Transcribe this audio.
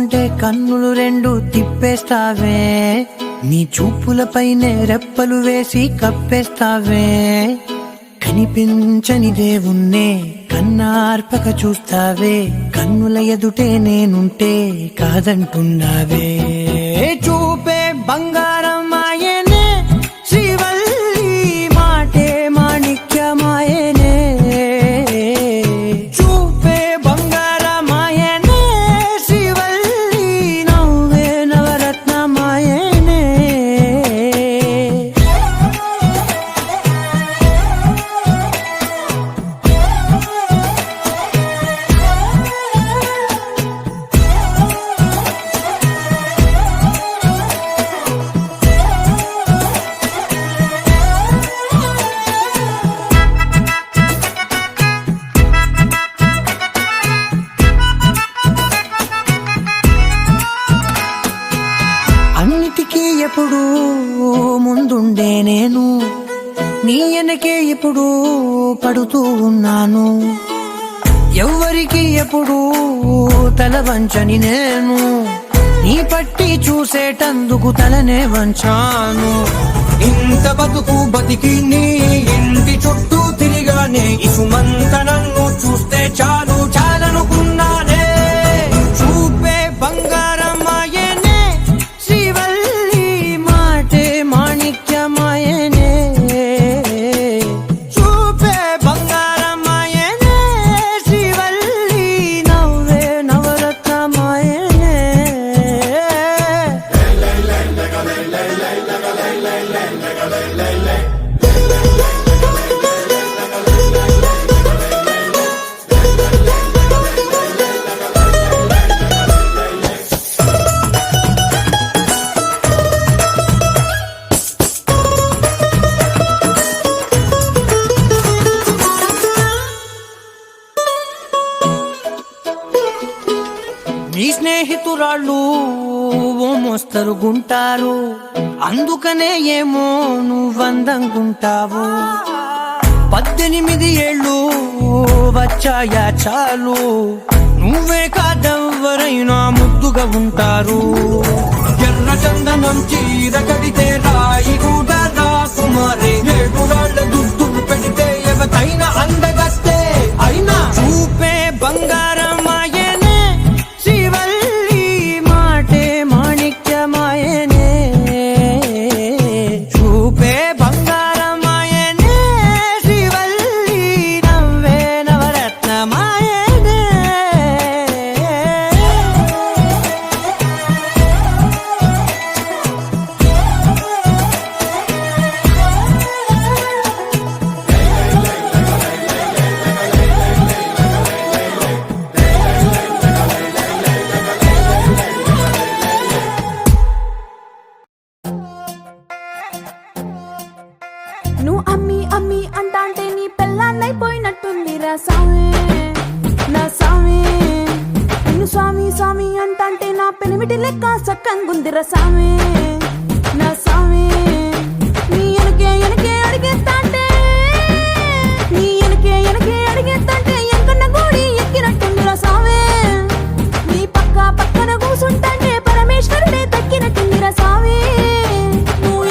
చూస్తుంటే కన్నులు రెండు తిప్పేస్తావే, నీ చూపులపైనే రెప్పలు వేసి కప్పేస్తావే. కనిపించని దేవుణ్ణే కన్నార్పక చూస్తావే, కన్నుల ఎదుటే నేనుంటే కాదంటున్నావే. చూపే బంగారం ఆయనే, శ్రీవల్లి మాటే మాణిక్యమాయనే. చూపే బంగారం ఆయనే, శ్రీవల్లి నవ్వే నవరత్నమాయనే. అన్నిటికీ ఎప్పుడు ముందుండే నేను, నీ వెనకే ఎప్పుడు పడుతూ ఉన్నాను. ఎవ్వరికి ఎప్పుడు తల వంచని నేను, నీ పట్టి చూసేటందుకు తలనే వంచాను. ఇంత బతుకు బతికి నీ ఇంటి చుట్టూ తిరిగానే, ఇసుమంత నన్ను చూస్తే చాలు చాలనుకున్నానే. చూపే బంగారం ఆయనే, శ్రీవల్లి మాటే మాణిక్యమాయనే. చూపే బంగారం ఆయనే, శ్రీవల్లి నవ్వే నవరత్నమాయనే. నీ స్నేహితురాళ్ళు ఓ మోస్తరుగుంటారు, అందుకనే ఏమో నువ్వందంగుంటావు. 18 ఏళ్ళు వచ్చాయా చాలు, నువ్వే కాదెవ్వరైనా ముద్దుగా ఉంటారు. ఎర్ర చందనం చీర కడితే రాయి కూడా రాకుమారే, ఏడురాళ్ళ దుద్దులు పెడితే ఎవతైనా అందగస్తే అయినా. చూపే బంగారం ఆయనే, శ్రీవల్లి మాటే మాణిక్యమాయనే. చూపే బంగారం ఆయనే, శ్రీవల్లి నవ్వే నవరత్నమాయనే. నువ్వు అమ్మి అమ్మి అంటాంటే నీ పెళ్ళాన్నైపోయినట్టుంది రా సామి, నా సామి. నిన్ను స్వామి స్వామి అంటాంటే నా పెనిమిటి లెక్క సక్కంగుంది రా సామి, నా